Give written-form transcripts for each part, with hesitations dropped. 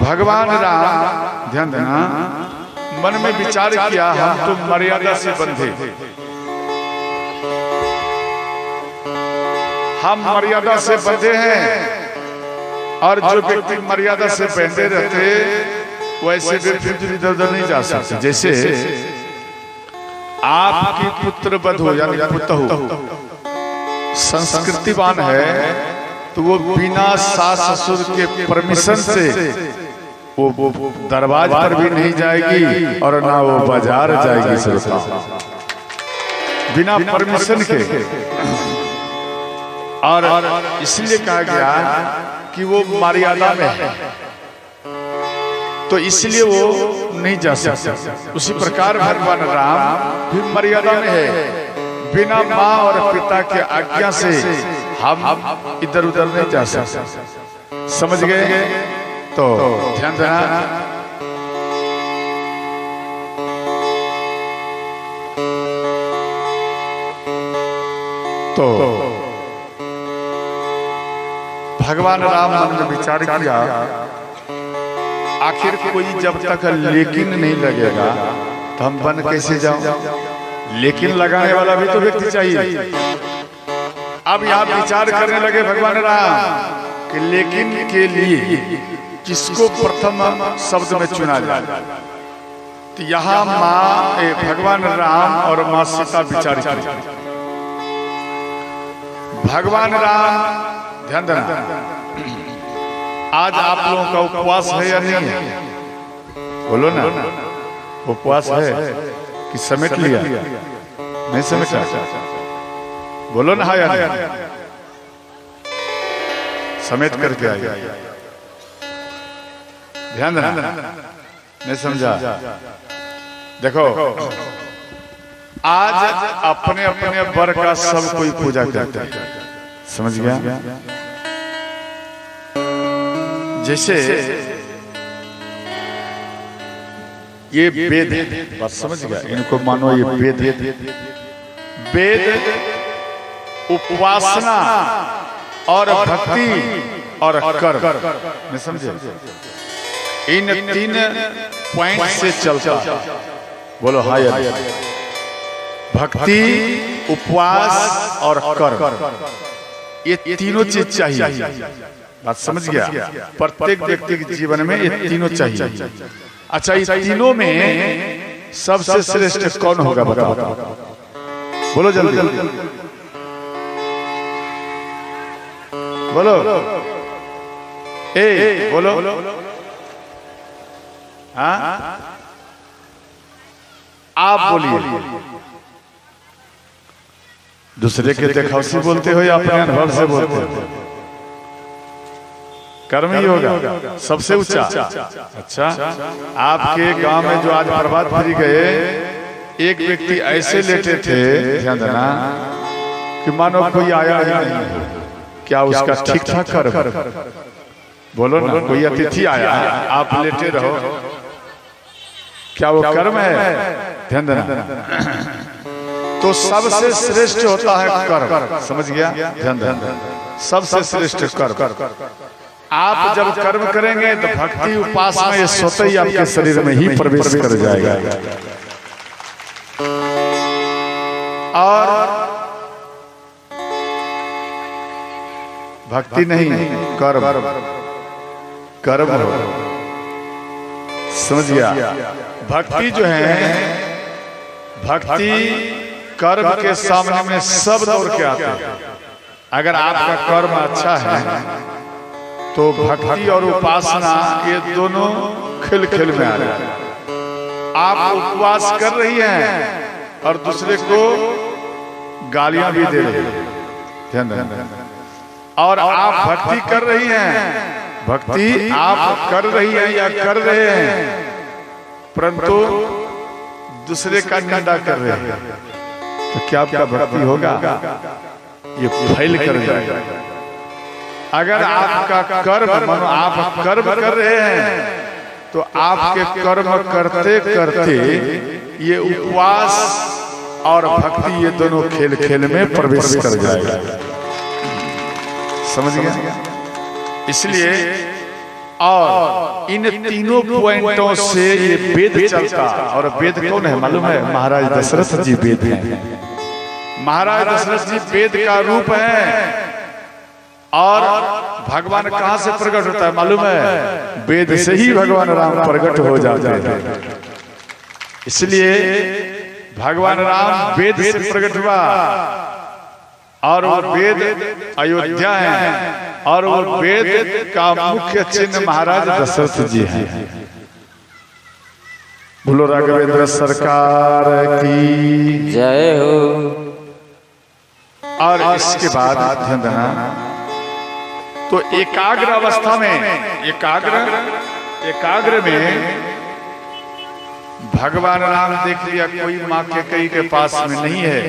भगवान राम, ध्यान देना, मन में विचार किया हम तो मर्यादा से बंधे, हम मर्यादा से बंधे हैं, और जो व्यक्ति मर्यादा से बंधे रहते वैसे व्यक्ति इधर उधर नहीं जा सकते। जैसे आपकी पुत्र वध हो यानी पुत्र हो संस्कृतिवान है तो वो बिना सास ससुर के परमिशन से वो दरबार पर भी नहीं जाएगी और ना वो बाजार जाएगी सरसा बिना परमिशन के। और इसलिए कहा गया कि वो मर्यादा में है तो इसलिए वो नहीं जा सकता। उसी प्रकार भगवान राम भी मर्यादा में है, बिना माँ और पिता के आज्ञा से हम इधर उधर नहीं जा सकते। समझ गए? तो ध्यान देना, तो भगवान राम मन में विचार किया आखिर कोई जब तक लेकिन नहीं लगेगा तो हम बन कैसे जाऊं? लेकिन लगाने वाला भी तो व्यक्ति चाहिए। अब यहाँ विचार करने लगे भगवान राम कि लेकिन के लिए किसको प्रथम शब्द में चुना जाए। तो यहाँ माँ भगवान राम और माँ सीता विचार की। भगवान राम, ध्यान देना, आज आप लोगों का उपवास है या नहीं है? बोलो ना, उपवास है कि समेट लिया? नहीं समेटा? बोलो ना, हाँ या नहीं? समेट करके आइए। ध्यान देना, नहीं समझा? देखो, आज अपने अपने वर का सब कोई पूजा करता है, समझ गया? जैसे ये वेद है, बात समझ गया? इनको मानो ये वेद है। वेद उपासना और भक्ति और कर्म में समझे, इन तीन पॉइंट से चलता। बोलो हाँ या नहीं? भक्ति, उपवास और कर्म, ये तीनों चीज चाहिए। बात समझ गया? प्रत्येक व्यक्ति के जीवन में ये तीनों चाहिए। अच्छा, इस तीनों में सबसे श्रेष्ठ कौन होगा बताओ? बोलो जल्दी, बोलो, ए बोलो, हाँ आप बोलिए। दूसरे के देखाव से बोलते हो या अपने अनुभव से बोलते हो? कर्म ही होगा सबसे ऊंचा। अच्छा, आपके गांव में जो आज प्रभात फेरी गए, एक व्यक्ति ऐसे लेटे थे, ध्यान देना, कि मानो कोई आया ही नहीं। क्या उसका ठीक ठाक कर्म? बोलो ना, कोई अतिथि आया, आप लेटे रहो, क्या वो कर्म है? ध्यान देना, तो सबसे श्रेष्ठ होता है कर्म। समझ गया? ध्यान देना, सबसे श्रेष्ठ कर्म। आप जब कर्म करेंगे तो भक्ति उपासना ये स्वतः ही आपके शरीर में ही प्रवेश कर जाएगा। और भक्ति नहीं, कर्म, कर्म हो। समझ गया? भक्ति जो है, भक्ति कर्म के सामने में सब दौड़ के आते हैं। अगर आपका कर्म अच्छा है तो भक्ति और उपासना ये दोनों खिल खिल में आ रहे हैं। आप उपवास कर रही हैं और दूसरे को गालियां भी दे रही हैं, ध्यान देना। और आप भक्ति कर रही हैं, भक्ति आप कर रही हैं या कर रहे हैं, परंतु दूसरे का निंदा कर रहे हैं, तो क्या आपका भक्ति होगा? ये फैल कर जाएगा। अगर आपका कर्म, मानो आप कर्म कर रहे हैं तो आपके कर्म करते करते ये उपवास और भक्ति ये दोनों खेल खेल में प्रवेश कर जाएगा। समझ गया? इसलिए और इन तीनों पॉइंटों से ये वेद चलता। और वेद कौन है मालूम है? महाराज दशरथ जी वेद हैं। महाराज दशरथ जी वेद का रूप है। और भगवान कहां से प्रकट होता है मालूम है? वेद से ही भगवान राम प्रकट हो जाते हैं। इसलिए भगवान राम वेद से प्रकट हुआ और वो वेद अयोध्या है और वो वेद का मुख्य चिन्ह महाराज दशरथ जी हैं। बोलो राघवेंद्र सरकार की जय हो। और इसके बाद ध्यान देना, तो एकाग्र अवस्था में एकाग्र में भगवान राम देख लिया कोई माँ के कई के पास में नहीं है,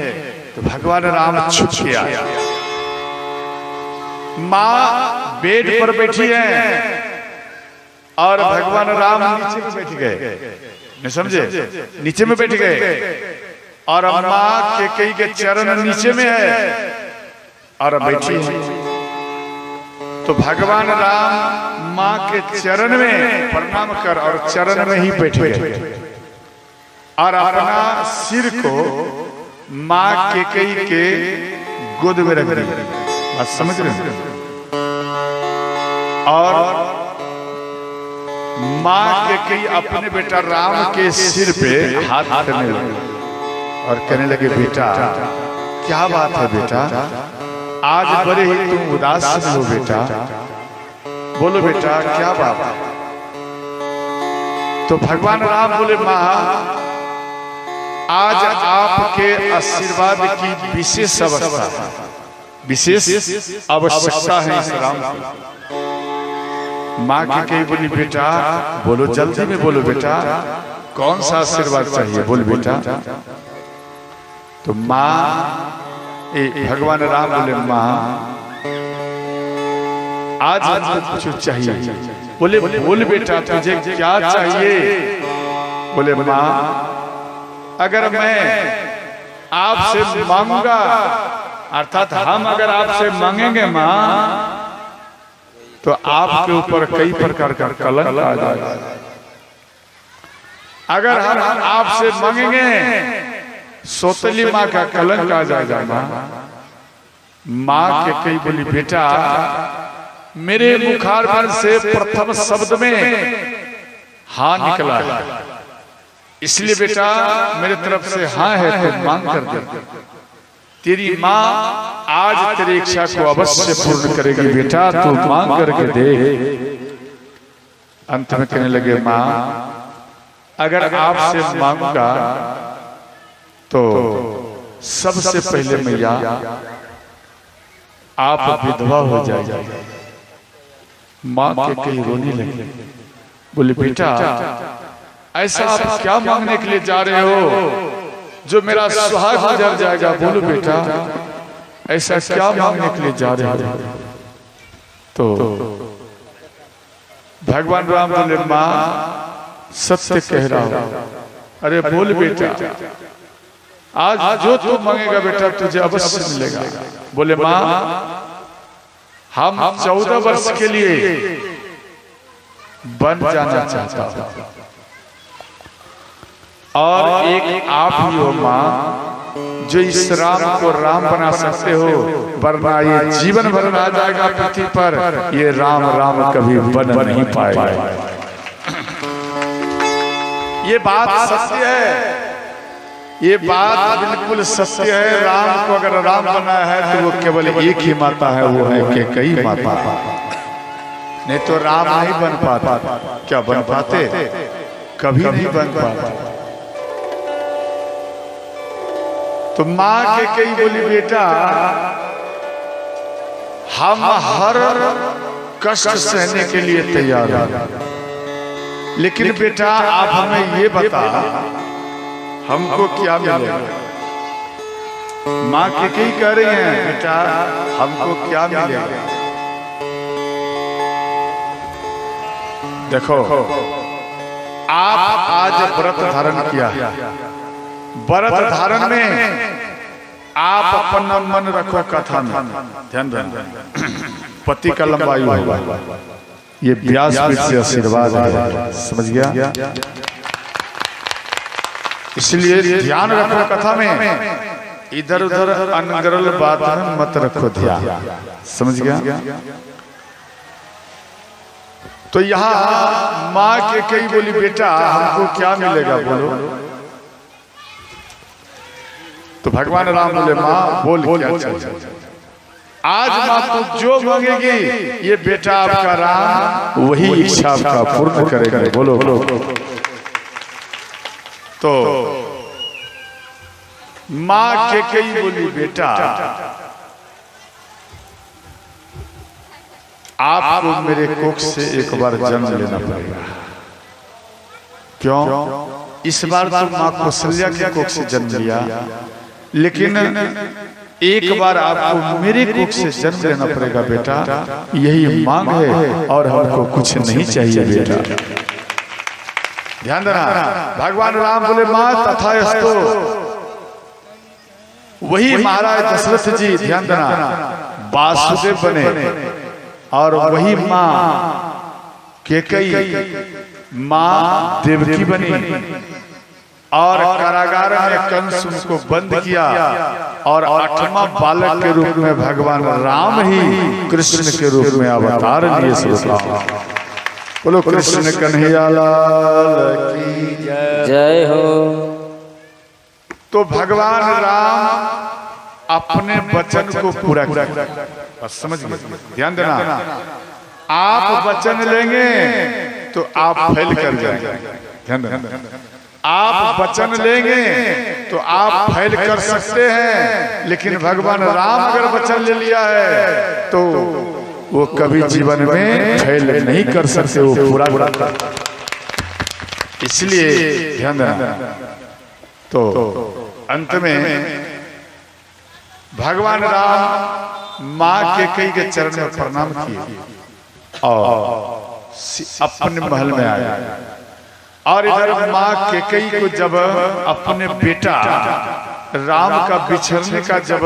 तो भगवान राम छुप के आया। माँ बेड पर बैठी है और भगवान राम नीचे में बैठ गए। नहीं समझे? नीचे में बैठ गए और माँ के कई के चरण नीचे में है और बैठी है। तो भगवान राम माँ के चरण में प्रणाम कर और चरण में ही बैठ गए और अपना सिर को माँ के कई के गोद में रख दिया। बात समझ रहे हैं? और माँ के कई अपने बेटा राम के सिर पे हाथ रखने लगे और कहने लगे, बेटा क्या बात है बेटा, आज बड़े ही तुम उदास हो बेटा, बोलो बेटा क्या बात है? तो भगवान राम बोले, माँ आज आपके आशीर्वाद की विशेष आवश्यकता है इस राम की। माँ की कही बोली, बेटा बोलो जल्दी में बोलो बेटा, कौन सा आशीर्वाद चाहिए, बोल बेटा। तो माँ भगवान राम बोले, माँ आज कुछ चाहिए। बोले बोल बेटा तुझे क्या चाहिए? बोले माँ अगर मैं आपसे मांगूंगा, अर्थात हम अगर आपसे मांगेंगे माँ, तो आपके ऊपर कई प्रकार का कलंक आ जाएगा। अगर हम आपसे मांगेंगे सौतेली माँ का कलंक आ जाएगा। माँ के कई बोली, बेटा मेरे मुखारबिंद से प्रथम शब्द में हाँ निकला है, इसलिए बेटा मेरे तरफ से हाँ है तो मांग कर दे। तेरी माँ आज तेरी इच्छा को अवश्य पूर्ण करेगी बेटा, तू मांग करके दे। अंत में कहने लगे, माँ अगर आपसे मांगूंगा तो सबसे पहले मैया आप विधवा हो जाएगी। माँ के कहीं रोने लगी, बोले बेटा ऐसा आप क्या मांगने के लिए जा रहे हो जो मेरा सुहाग गुजर जाएगा? बोलो बेटा ऐसा क्या मांगने के लिए जा रहे हो? तो भगवान राम बोले, माँ सत्य कह रहा हूं। अरे बोल बेटा, आज जो तू मांगेगा बेटा तुझे अवश्य मिलेगा। बोले माँ हम 14 वर्ष के लिए बन जाना चाहता हूं और एक आप ही हो माँ जो इस राम को राम बना सकते हो, वरना ये जीवन भर आ जाएगा पृथ्वी पर, ये राम राम कभी बन नहीं पाएगा। ये बात सत्य है, ये बात बिल्कुल सत्य है। राम को अगर राम बनाया है तो वो केवल एक ही माता है, वो है कि कई माता, नहीं तो राम नहीं बन पाता। क्या बन पाते? कभी नहीं बन पाते। तो माँ के कई बोली, बेटा हम हर कष्ट सहने के लिए तैयार हैं, लेकिन बेटा आप हमें ये बता हमको क्या मिलेगा? माँ के कई कह रही हैं, बेटा हमको क्या मिलेगा? देखो आप आज व्रत धारण किया, व्रत धारण में आप अपना मन रखो कथा में, ध्यान दें, पति का लंबायु होगा, ये व्यासपीठ से आशीर्वाद है, समझ गया। इसलिए ध्यान रखो कथा में, इधर उधर अनगरल बात में मत रखो ध्यान, समझ गया। तो यहाँ माँ के कई बोली बेटा हमको क्या मिलेगा बोलो। तो भगवान राम बोले माँ बोल क्या चाहिए। आज माँ तू जो मांगेगी ये बेटा आपका राम वही इच्छा आपका पूर्ण करेगा, बोलो बोलो। तो माँ के कई बोली बेटा आपको मेरे कोख से एक बार जन्म लेना पड़ेगा। क्यों? इस बार तो माँ कौशल्या के कोख से जन्म लिया, लेकिन एक बार आपको मेरे कोख से जन्म लेना पड़ेगा बेटा, यही मांग है और हमको कुछ नहीं चाहिए बेटा। ध्यान देना, भगवान राम बोले माँ तथास्तु। वही महाराज दशरथ जी, ध्यान देना, वासुदेव बने और वही माँ केकई माँ देवकी बनी और कारागार में कंस उनको बंद किया और 8वां बालक के रूप में भगवान राम ही कृष्ण के रूप में अवतार लिए। बोलो कृष्ण कन्हैया लाल की जय हो। तो भगवान राम अपने वचन को पूरा कर, बस समझ गए। ध्यान देना, आप वचन लेंगे तो आप फेल कर जाएंगे। ध्यान देना, आप वचन लेंगे तो आप फेल कर सकते हैं, लेकिन भगवान राम अगर वचन ले लिया है तो वो कभी जीवन में फेल नहीं कर सकते, वो पूरा कर। इसलिए ध्यान देना। तो अंत में भगवान राम माँ के कई के चरण में प्रणाम किए और अपने महल में आए। और इधर माँ के कई को जब अपने बेटा राम का बिछड़ने का जब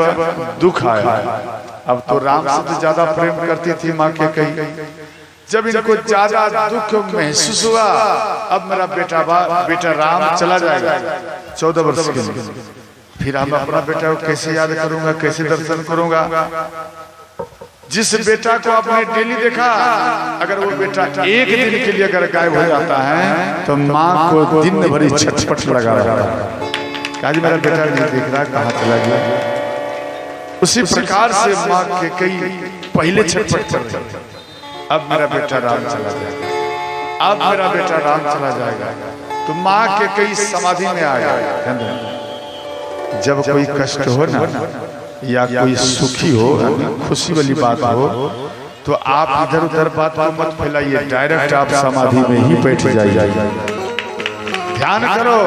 दुख आया, अब तो राम से तो ज्यादा प्रेम करती थी माँ के कई, जब इनको ज्यादा दुख महसूस हुआ अब मेरा बेटा राम चला जाएगा 14 वर्ष के लिए, फिर हम अपना बेटा को कैसे याद करूंगा, कैसे दर्शन करूंगा। जिस बेटा को आपने डेली देखा, अगर वो बेटा एक दिन के लिए अगर गायब हो जाता है तो माँ को दिन भरी छटपट लगा रहा है, आज मेरा बेटा नहीं देख रहा, कहाँ चला गया। उसी प्रकार से माँ के कई पहले छटपट करते, अब मेरा बेटा राम चला जाएगा, अब मेरा बेटा राम चला जाएगा। तो माँ के कई समाधि में आ गया। जब कोई कष्ट हो ना या कोई सुखी हो, खुशी वाली बात हो, तो आप इधर उधर बात को मत फैलाइए, डायरेक्ट आप समाधि में ही बैठ जाइए। ध्यान करो,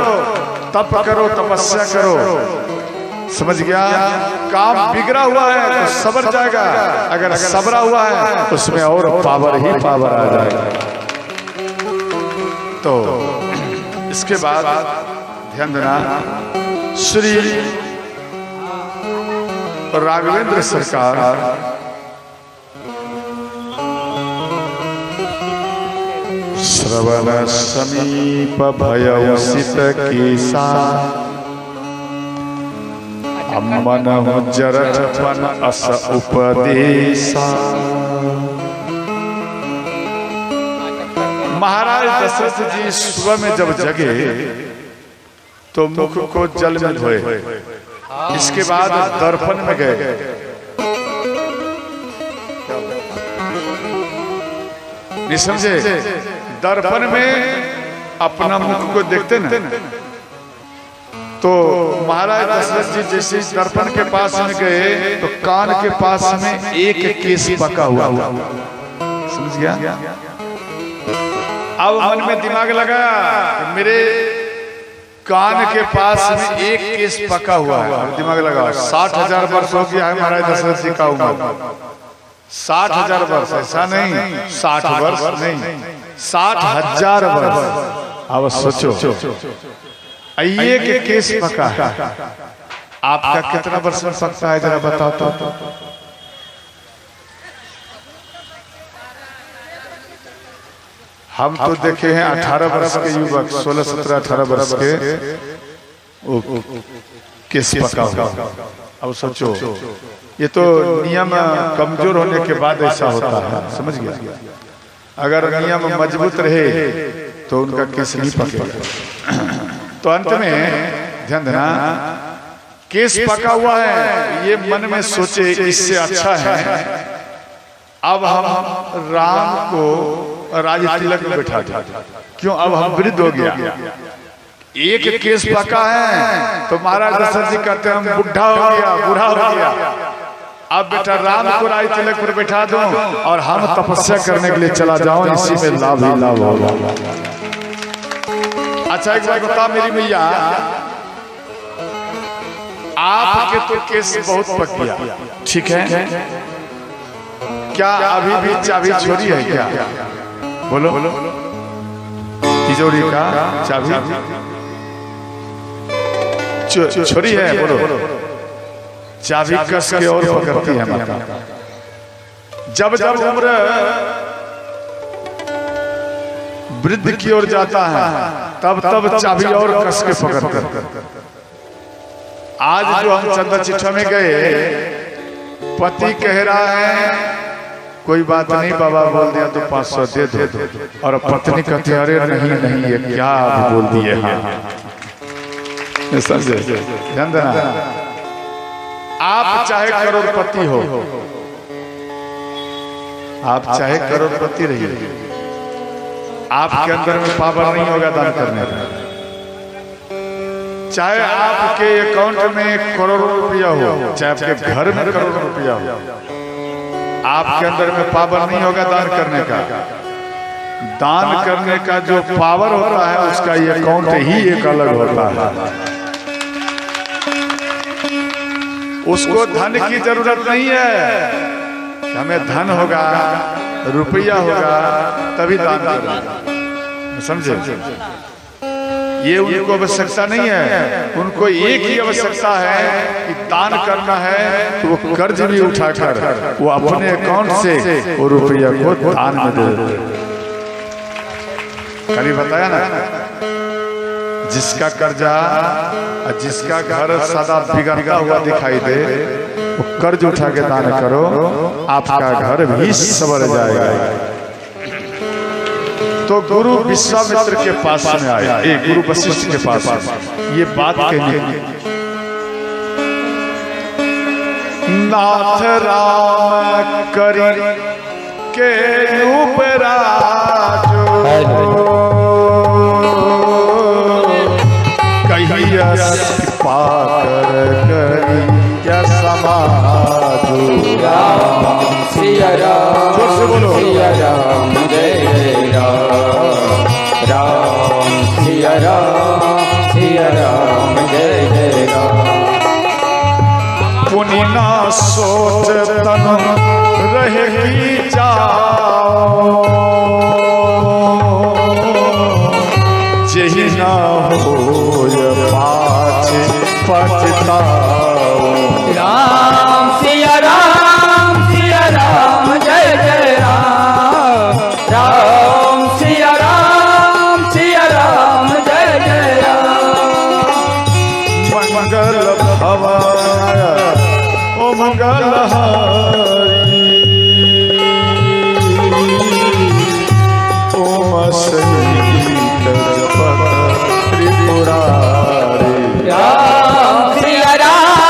तप करो, तपस्या करो, समझ गया। काम बिगड़ा हुआ है तो सबर जाएगा, अगर सबरा हुआ है तो उसमें और पावर ही पावर आ जाएगा। तो इसके बाद ध्यान देना, श्री राघवेंद्र सरकार श्रवण समीप भयसित केसा अमन जरठपन अस उपदेशा। महाराज दशरथ जी सुबह में जब जगे तो मुख को जल में धोए, इसके बाद दर्पण में गए। नहीं समझे? दर्पण में अपना मुख को देखते ना, तो महाराज दशरथ जी जैसे दर्पण के पास में गए तो कान के पास में एक केस पका हुआ, समझ गया। अब मन में दिमाग लगाया, मेरे कान के पास में एक केस पका हुआ है, दिमाग लगा 60,000 वर्ष हो गया है महाराज दशरथ जी का उम्र, 60,000 वर्ष, ऐसा नहीं 60 वर्ष नहीं, 60,000 वर्ष। अब सोचो, ये के केस पका है, आपका कितना वर्ष में पकता है जरा बताओ तो। हम तो देखे हैं 18 वर्ष के युवक, 16, 17, 18 वर्ष के केस पका हुआ। अब सोचो, ये तो नियम कमजोर होने के बाद ऐसा होता है, समझ गया। अगर नियम मजबूत रहे तो उनका केस नहीं पकेगा। तो अंत में ध्यान देना, केस पका हुआ है, ये मन में सोचे इससे अच्छा है अब हम राम को राज तिलक में बैठा दे। क्यों? अब हम वृद्ध हो गया, एक केस पका है तो महाराज दशरथ जी कहते हैं हम बुढ़ा हो गया, बूढ़ा हो गया, अब बेटा राम को राज तिलक पर बैठा दो और हम तपस्या करने के लिए चला जाऊं, इसी में लाभ ही लाभ होगा। अच्छा एक बात बता मेरी मैया, आपके तो केस बहुत पक गया, ठीक है, क्या अभी भी चाबी छोरी है क्या? बोलो बोलो, तिजोरी का चाबी छोरी है? बोलो। चाबी कस के और पकड़ती है माता। जब जब उम्र वृद्ध की ओर जाता है तब तब चाबी और कस के पकड़ता है। आज जो हम चंदा चिट्ठा में गए, पति कह रहा है कोई बात नहीं बाबा बोल दिया तो 500 दे दो, और पत्नी कहती है अरे नहीं नहीं ये क्या बोल दिए। हाँ समझे, ध्यान देना। आप चाहे करोड़पति हो, आप चाहे करोड़पति रहिए, आपके अंदर में पावर नहीं होगा दान करने का। चाहे आपके अकाउंट में करोड़ों रुपया हो, चाहे आपके घर में करोड़ों रुपया हो, आपके अंदर में पावर नहीं होगा दान करने का। दान करने का जो पावर होता है उसका ये अकाउंट ही एक अलग होता है। उसको धन की जरूरत नहीं है, हमें धन होगा, रुपया होगा तभी दान करेंगे, समझे? ये उनको आवश्यकता नहीं है, उनको एक ही आवश्यकता है कि दान करना है तो वो कर्ज भी उठाकर वो अपने अकाउंट से वो रुपया को दान में दे। कभी बताया ना, जिसका कर्जा, जिसका घर सदा बिगड़ता हुआ दिखाई दे, वो कर्ज उठा के दान करो, आपका घर भी संवर जाएगा। तो गुरु विश्वामित्र के पास में आए, एक गुरु वशिष्ठ के पास ये बात कहने, नाथ राम करी के उपराजो कहिया पाकर करी क्या समाजो। राम सिया राम, जोर से बोलो, सिया राम जय राम, राम सिया राम, सिया राम जय जय राम। पुनि ना सोच तन रहेगी जाओ, जेहि ना होय पाछे पछताओ। राम सिया राम, सिया राम जय जय राम, राम सिया राम, सिया राम जय जय राम। मंगल भवन ओ मंगल हरि, ओम संगीत जपत त्रिपुरारी। राम सिया राम,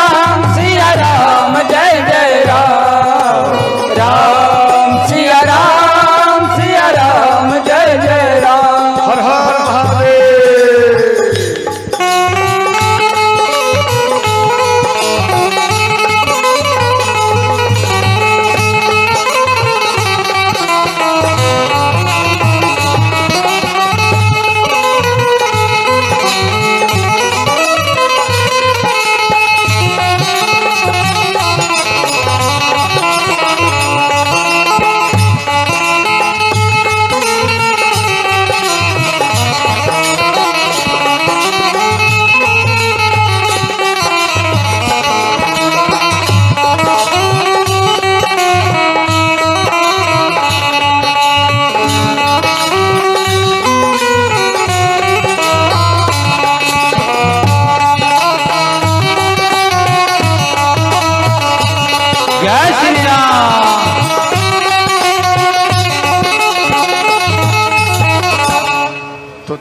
तो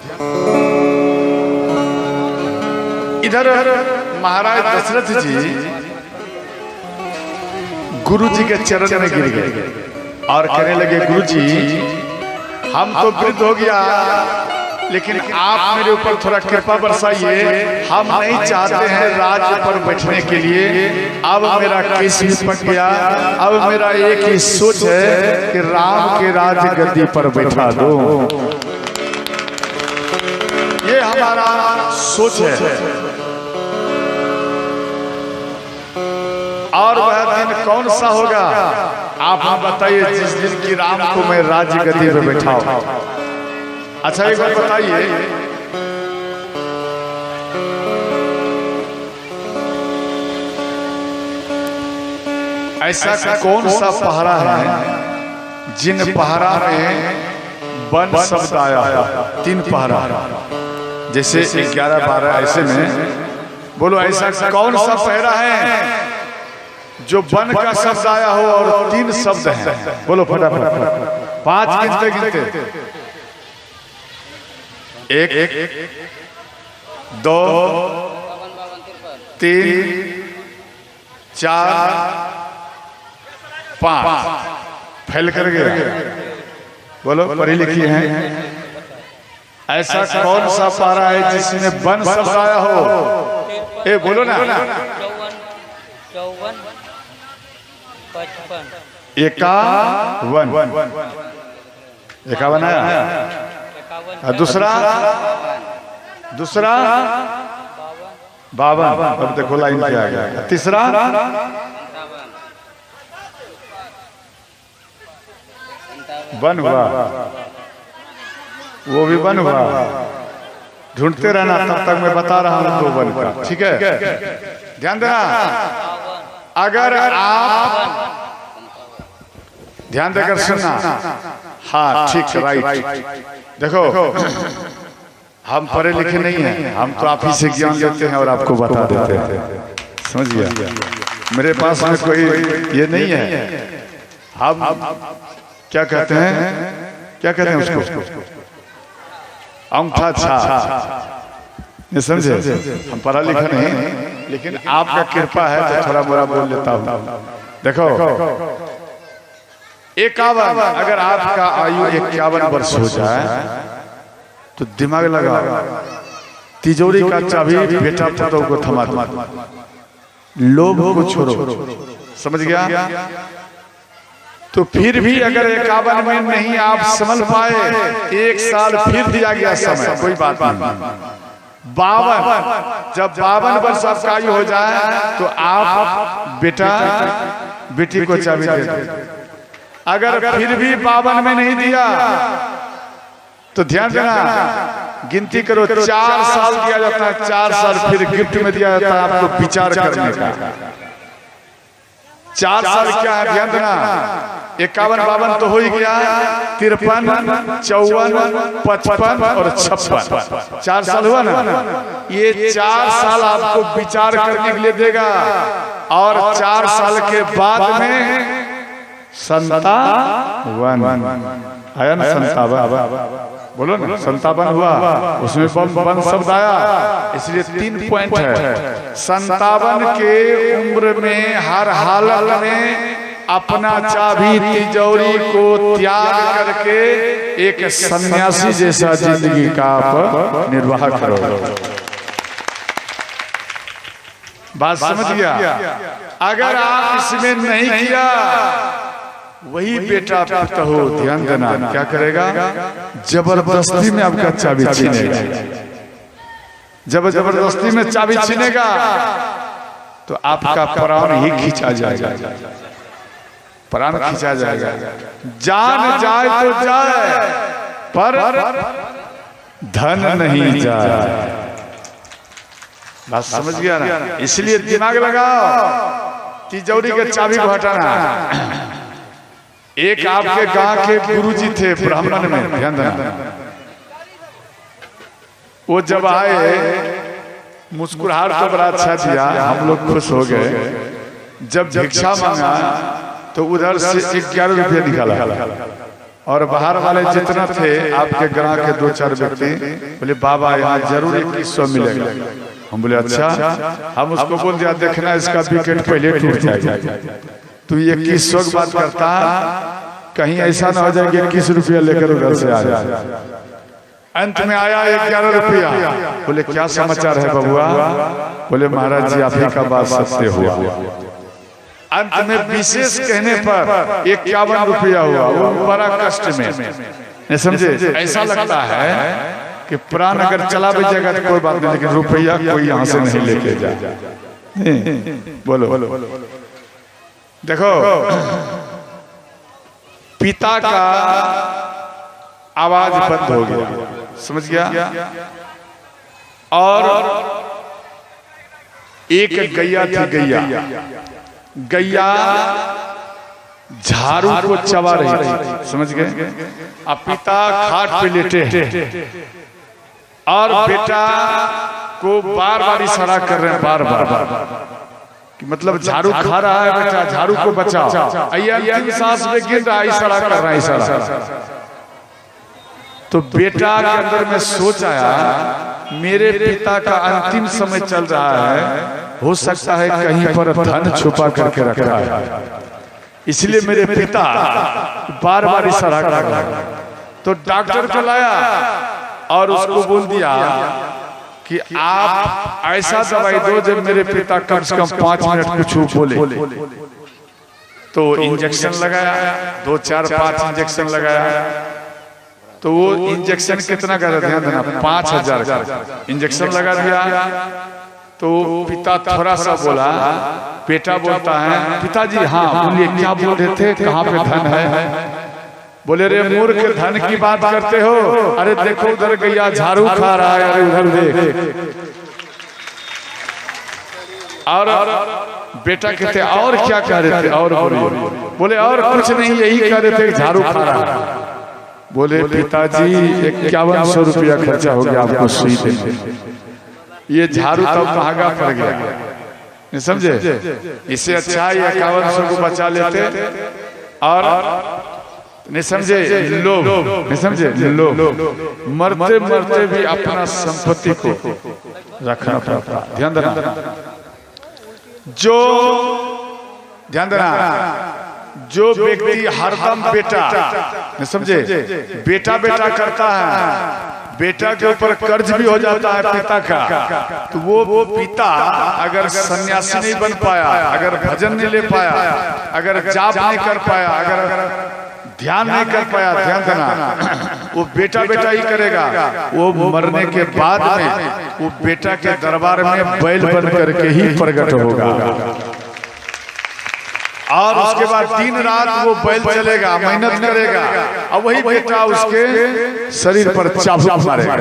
इधर महाराज दशरथ जी गुरु जी के चरण में गिर गए और कहने लगे, गुरु जी हम तो वृद्ध हो गया, लेकिन आप मेरे ऊपर थोड़ा कृपा बरसाइए। हम नहीं चाहते हैं राज्य पर बैठने के लिए। अब मेरा केस पक गया। अब मेरा एक ही सोच है कि राम के राज गद्दी पर बैठा दो। ये हमारा सोच है। और वह दिन कौन सा होगा आप बताइए, जिस दिन की राम को मैं राज्य गद्दी पर बैठाऊं। अच्छा एक बार बताइए, ऐसा कौन सा पहरा है जिन पहरा में वन शब्द आया है? 3 पहरा, जैसे 11, 12 ऐसे में बोलो, ऐसा कौन सा पहरा है जो वन का शब्द आया हो और 3 शब्द हैं? बोलो फटाफट। 5 गिनते गिनते, 1 2 3 4 5 फैल कर गया। बोलो पढ़ी लिखी हैं, ऐसा कौन सा पारा है जिसमें वन शब्द आया हो? ए बोलो ना। 54 55 51 आया। दूसरा 52, अब देखो लाइन पे आ गया। तीसरा 1 हुआ, वो भी 1 हुआ। ढूंढते रहना, तब तक मैं बता रहा हूं 2 1 का। ठीक है, ध्यान देना। अगर आप ध्यान देकर सुनना। हाँ ठीक, राइट। देखो हम पढ़े लिखे नहीं हैं, हम तो आप ही से ज्ञान लेते हैं और आपको बता देते हैं। समझ गया? मेरे पास में कोई ये नहीं है। हम क्या कहते हैं उसको? अंगूठा छाप। ये समझे? हम पढ़ा लिखा नहीं, लेकिन आपका कृपा है तो थोड़ा मोड़ा बोल लेता हूँ। देखो 51, अगर आपका आयु 51 वर्ष हो जाए तो दिमाग लगा, तिजोरी का चाबी बेटा पुतों को थमा दो, लोभ को छोड़ो। समझ गया? तो फिर भी अगर 51 में नहीं आप संभल पाए, 1 साल फिर दिया गया समय, कोई बात नहीं। 52, जब 52 वर्ष आपका आयु हो जाए तो आप बेटा बेटी को चाबी दे दो। अगर फिर भी 52 में नहीं दिया तो ध्यान देना, गिनती करो, 4 साल दिया जाता है। 4 साल फिर गिफ्ट में दिया जाता है आपको विचार करने का। 4 साल क्या है ध्यान देना। 51 52 तो हो ही गया, 53 54 55 और 56, 4 साल हुआ ना। ये 4 साल आपको विचार करने के लिए देगा, और 4 साल के बाद में 57 आया ना, 57 बोलो ना, 57 हुआ, उसमें 1 शब्द आया, इसलिए 3 पॉइंट है। 57 के उम्र में हर हालत में अपना चाबी तिजोरी को त्याग करके एक सन्यासी जैसा जिंदगी का आप निर्वाह करो। बात समझ गया? अगर आप इसमें नहीं किया, वही बेटा पुत्र हो, ध्यान देना, क्या करेगा? जबरदस्ती में आपका चाबी छीनेगा। जब जबरदस्ती में चाबी छीनेगा तो आपका प्राण ही खींचा जाएगा, प्राण खींचा जाएगा। जान जाए तो जाए, पर धन नहीं जाए। बात समझ गया ना? इसलिए दिमाग लगाओ, तिजोरी के चाबी को हटाना। एक आपके गांव के गुरुजी थे ब्राह्मण में, ध्यान देना। वो जब आए, मुस्कुराहट तो बड़ा अच्छा दिया, हम लोग खुश हो गए। जब भिक्षा मांगा तो उधर से 11 रुपया निकाला। और बाहर वाले जितना थे आपके गांव के 2-4 व्यक्ति बोले बाबा यहाँ जरूर 2100 मिलेगा। हम बोले अच्छा। हम उसको बोल दिया देखना इसका विकेट पहले टूट जाएगा। तू 2100 की बात करता, कहीं ऐसा ना हो जाए कि 21 रुपया लेकर उधर से आ जाए। अंत में आया 11 रुपया। बोले क्या समाचार है बबुआ? बोले महाराज जी आप ही का बात सबसे हुआ। अंत में विशेष कहने पर 51 रुपया हुआ। वो बड़ा कष्ट में समझे। ऐसा लगता है कि प्राण अगर चला भी जाएगा तो कोई बात नहीं, लेकिन रुपया कोई यहाँ से नहीं लेके जाए। बोलो देखो, पिता का आवाज बंद हो गया, समझ गया। और एक गैया थी, गैया झाड़ू को चबा रही थी, समझ गए। अब पिता खाट पे लेटे और बेटा को बार बार इशारा कर रहे हैं, बार बार कि मतलब झाड़ू खा रहा है बेटा, झाड़ू को बचाओ। अंतिम सांस में गिर रहा है, इशारा कर रहा है, इशारा। तो बेटा के अंदर में सोच आया मेरे पिता का अंतिम समय चल रहा है, हो सकता है कहीं पर धन छुपा करके रखा है, इसलिए मेरे पिता बार बार इशारा कर रहा है। तो डॉक्टर को लाया और उसको बोल दिया कि आप ऐसा दवाई दो जब मेरे पिता कम से कम 5 मिनट कुछ बोले। तो इंजेक्शन लगाया, 2, 4, 5 इंजेक्शन लगाया। तो वो इंजेक्शन कितना का ध्यान देना, 5000 का इंजेक्शन लगा दिया। तो पिता थोड़ा सा बोला, बेटा बोलता है पिताजी हाँ बोलिए क्या बोल रहे थे, कहाँ पे धन है? बोले रे मूर्ख धन की बात करते हो, अरे देखो उधर गैया झाड़ू खा रहा है, अरे उधर देख। और बेटा कहते और क्या कह रहे थे? और बोले और कुछ नहीं, यही कह रहे थे झाड़ू खा रहा है। बोले पिताजी 5100 रुपया खर्चा हो गया आपको सुई देने, ये झाड़ू तब महंगा पड़ गया, समझे। इससे अच्छा ये 5100 को बचा लेते। और नहीं समझे लोभ, नहीं समझे लोभ, मरते मरते भी अपना संपत्ति को रखना पड़ता। ध्यान देना, जो ध्यान देना, जो व्यक्ति हरदम बेटा, नहीं समझे, बेटा बेटा करता है, बेटा के ऊपर कर्ज भी हो जाता है पिता का, तो वो पिता अगर सन्यासी नहीं बन पाया, अगर भजन नहीं ले पाया, अगर जाप नहीं कर पाया, अगर ध्यान नहीं कर पाया, ध्यान देना, वो बेटा बेटा ही करेगा। वो मरने के बाद में वो बेटा के दरबार में बैल बन करके ही प्रकट होगा। और उसके बाद दिन रात वो बैल चलेगा, मेहनत करेगा, और वही बेटा उसके शरीर पर चाबुक मारेगा,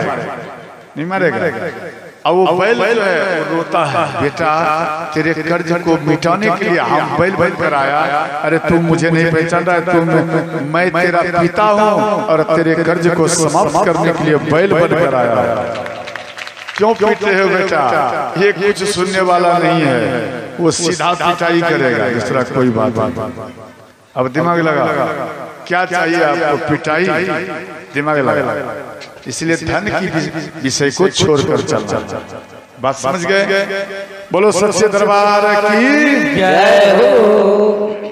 नहीं मारेगा। और वो बैल जो है वो रोता है, बेटा तेरे कर्ज को मिटाने के लिए हम बैल बन कर आया, अरे तू मुझे नहीं पहचान रहा है, मैं तेरा पिता हूँ और तेरे कर्ज को समाप्त करने के लिए बैल बन कर आया। क्यों पीटते हो बेटा? ये कुछ सुनने वाला नहीं है, वो सीधा पिटाई करेगा, इस तरह कोई बात नहीं। अब दिमाग लगा, क्या चाहिए आपको? पिटाई, दिमाग लगा। इसलिए धन की विषय को छोड़कर चलना। बात समझ गए? बोलो सच्चे दरबार की जय हो।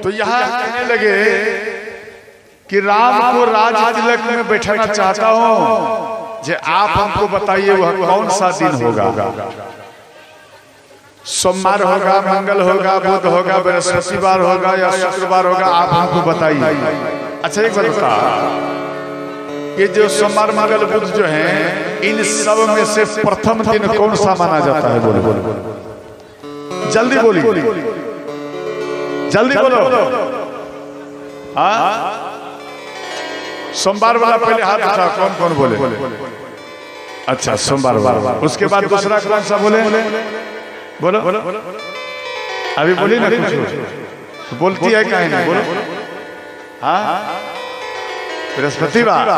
तो यहाँ कहने लगे कि राम को राज तिलक में बैठाना चाहता हूँ, जे आप हमको बताइए वह कौन सा दिन होगा? सोमवार होगा, मंगल होगा, बुध होगा, बृहस्पतिवार होगा या शुक्रवार होगा? आप हमको बताइए। अच्छा एक बात बता, ये जो सोमवार मंगल बुध जो हैं, इन सब में से प्रथम दिन कौन सा माना जाता है? बोलो जल्दी बोलिए, जल्दी बोलो। हाँ, सोमवार वाला पहले हाथ उठा, कौन कौन बोले? अच्छा सोमवार वाला। उसके बाद दूसरा कौन सा बोले? बोलो अभी बोली ना, कुछ बोलती है कहीं नहीं, बोलो। हाँ, बृहस्पतिवार।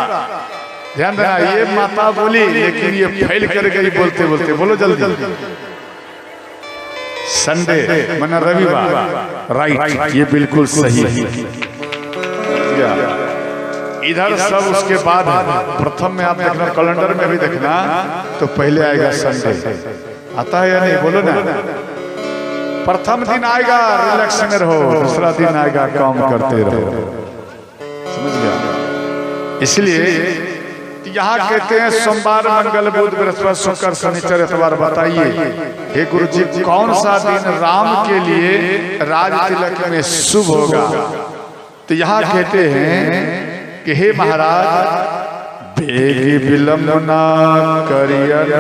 ध्यान देना, ये माता बोली लेकिन ये फैल कर गई बोलते बोलते। बोलो जल्दी। संडे माना रविवार, राइट, ये बिल्कुल सही है। इधर सब उसके बाद प्रथम में आप देखना, कैलेंडर में भी देखना तो पहले आएगा संडे। आता है या नहीं, बोलो ना। प्रथम दिन आएगा रिलैक्स में रहो, दूसरा दिन आएगा काम करते रहो। समझ गया? इसलिए यहाँ कहते हैं सोमवार, मंगल, बुध, बृहस्पति, शुक्र, शनिचर, इतवार। बताइए हे गुरु जी, कौन सा दिन राम के लिए राज तिलक में शुभ होगा? तो यहाँ कहते हैं कि हे महाराज, बेगी विलंब ना करियन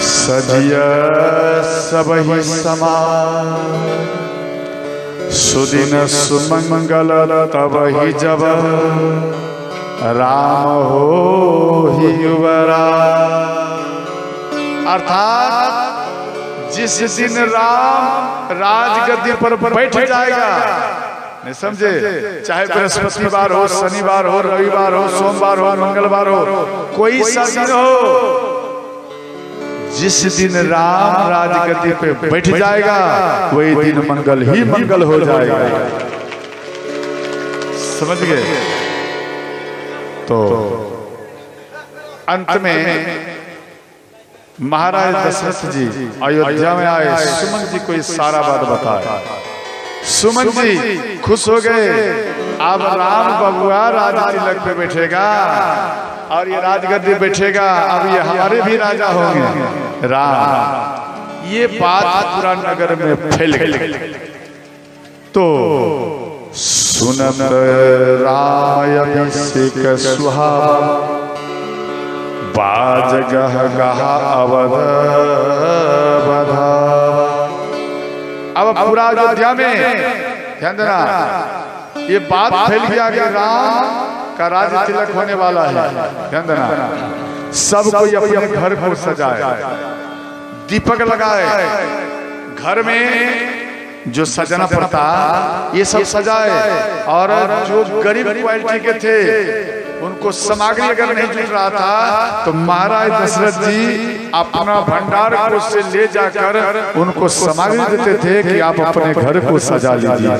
सजिया सबहि समान, सुदिन सुमंगल तबहि जब राम हो ही युवरा। अर्थात जिस दिन राम राजगद्दी पर बैठ जाएगा, नहीं समझे, चाहे बृहस्पतिवार हो, शनिवार हो, रविवार हो, सोमवार हो, मंगलवार हो, कोई सा दिन हो, जिस दिन राम राजगद्दी पे बैठ जाएगा वही दिन मंगल ही मंगल हो जाएगा। समझ गए? तो अंत में महाराज दशरथ जी अयोध्या में आए, सुमन जी को इस सारा बात बताया। सुमन जी खुश हो गए, अब राम बबुआ राज तिलक पे बैठेगा और ये राजगद्दी बैठेगा, अब ये हमारे भी राजा होंगे राम। ये बात पूरा नगर में फैल गई। तो सुनत राय अभिषेक सुहावा, बाज गह गह अवध बधा। अब पूरा अयोध्या में ध्यान देना, ये बात फैल गया कि राम का राज तिलक होने वाला है। ध्यान देना, सब कोई अपने घर को सजाए, दीपक लगाए, घर में जो सजना पड़ता ये सब सजाए, और जो गरीब क्वालिटी के थे उनको सामग्री अगर नहीं जुट रहा था तो महाराज दशरथ जी अपना भंडार को से ले जाकर उनको सामग्री देते थे कि आप अपने घर को सजा लीजिए।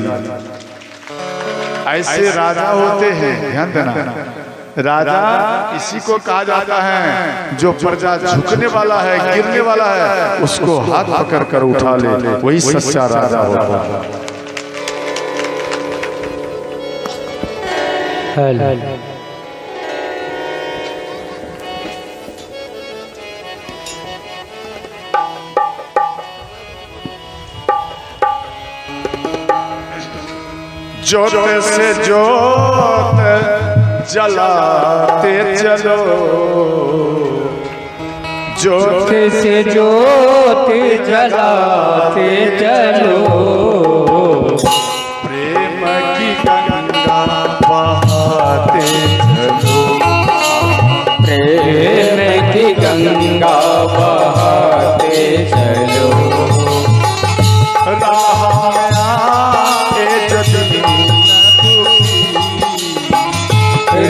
ऐसे राजा होते हैं। ध्यान देना, राजा इसी को कहा जाता है जो प्रजा झुकने वाला है, गिरने वाला है, उसको हाथ पकड़ कर उठा ले, वही सच्चा राजा होता है। जोत से जोत जलाते चलो, ज्योत से ज्योत जलाते चलो, प्रेम की गंगा बहाते चलो, प्रेम की गंगा बहाते चलो, राह में आए जो दीन दुखी,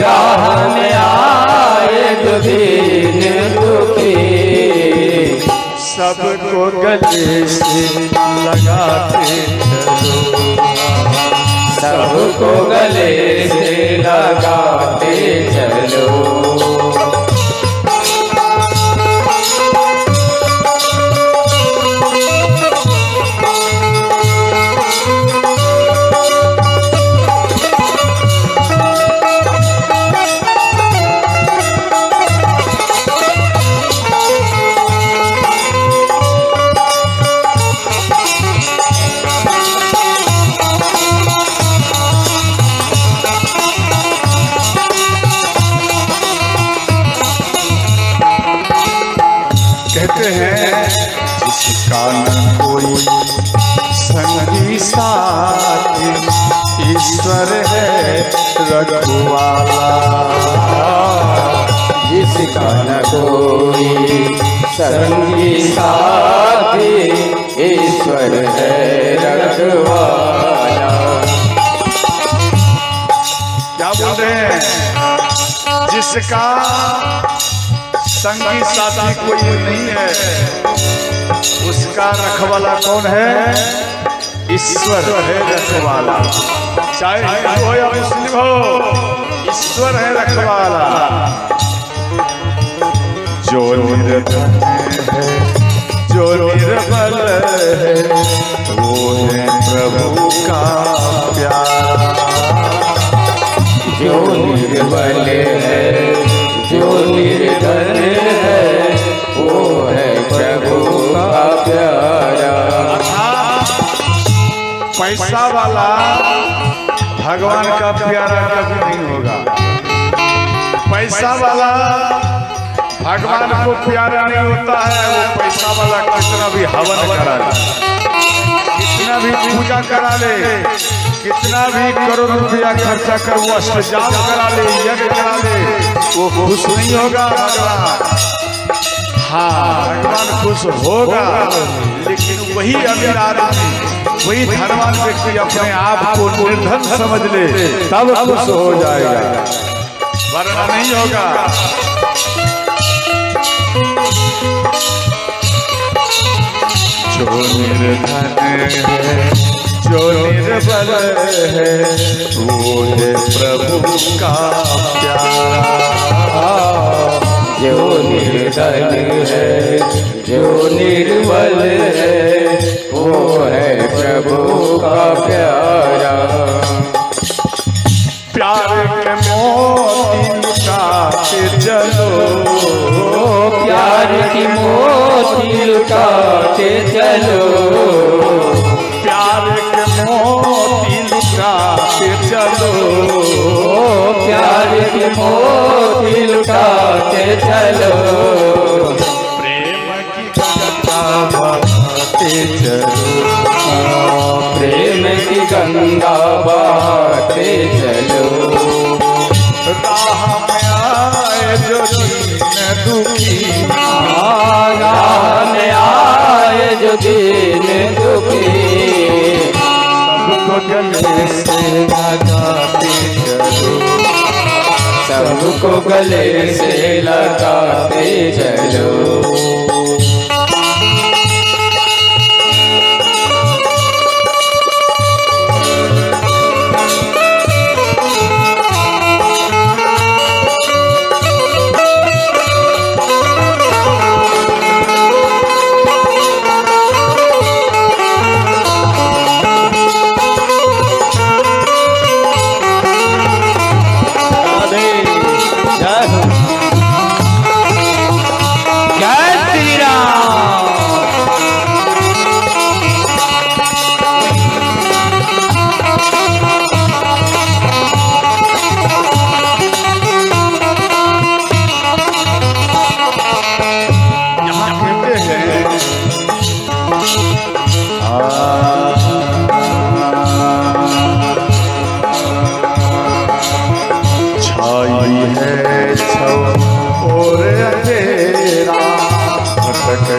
राह में आए जो दीन दुखी, सबको गले से लगाते चलो, सबको गले से लगाते चलो। कहते हैं जिसका न कोई संगी साथी, ईश्वर है रघुवाला, जिसका न कोई संगी साथी, ईश्वर है रखवाला। क्या बोल रहे हैं? जिसका संगी साथी कोई नहीं है, उसका रखवाला कौन है? ईश्वर है रखवाला। चाहे हिंदू हो या मुस्लिम हो, ईश्वर है रखवाला। जो निर्धन है, जो निर्बल है, वो है प्रभु का प्यारा। जो निर्बल है, जो निर्धन है, वो है प्रभु का प्यारा। पैसा वाला भगवान का प्यारा कभी नहीं होगा। पैसा वाला भगवान को प्यारा नहीं होता है। वो पैसा वाला कितना भी हवन करा ले, कितना भी पूजा करा ले, कितना भी करोड़ रुपया खर्चा कर वो अष्टजाम करा ले, यज्ञ करा ले, वो खुश नहीं होगा भगवान। हाँ, भगवान खुश होगा, लेकिन वही अमीर आदमी, वही धनवान व्यक्ति अपने आप को निर्धन समझ ले तब खुश हो जाएगा, वरना नहीं होगा। जो निर्धन है, जो निर्बल है, वो है प्रभु का प्यारा। जो निर्धन है, जो निर्बल है, वो है प्रभु का प्यारा। प्यार के मोती लुटाते चलो, प्यार की मोती लुटाते चलो, प्यार के मोती लुटाते चलो, प्यार की मोती लुटाते चलो। प्रेम की गंगा बहाते चलो, प्रेम की गंगा बहाते चलो। राह में आए जो दीन दुखी, राह में आए जो दीन दुखी, सबको गले से लगाते चलो, सबको गले से लगाते चलो।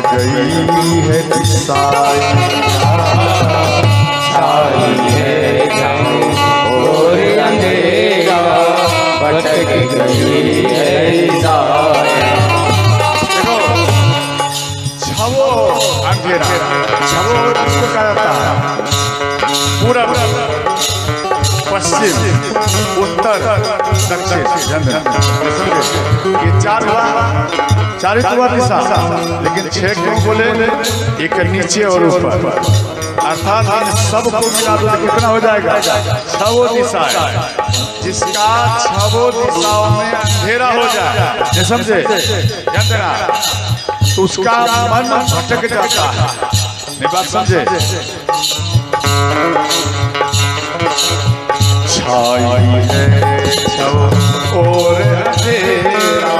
गई है छाई है छाई और अंधेरा भटक गई है छवो अंधेरा, छवो इसको कहा जाता है पूरब, पश्चिम, उत्तर, दक्षिण। ये चार हुआ दिशा, लेकिन छह क्यों बोले? एक नीचे और ऊपर, अर्थात इन सबको मिला दो कितना हो जाएगा? छवो दिशा। जिसका छवो दिशाओं में अंधेरा हो जाए, ये समझे ना, तो उसका मन भटक जाता है। नहीं बात समझे? छाई है छवो और अंधेरा,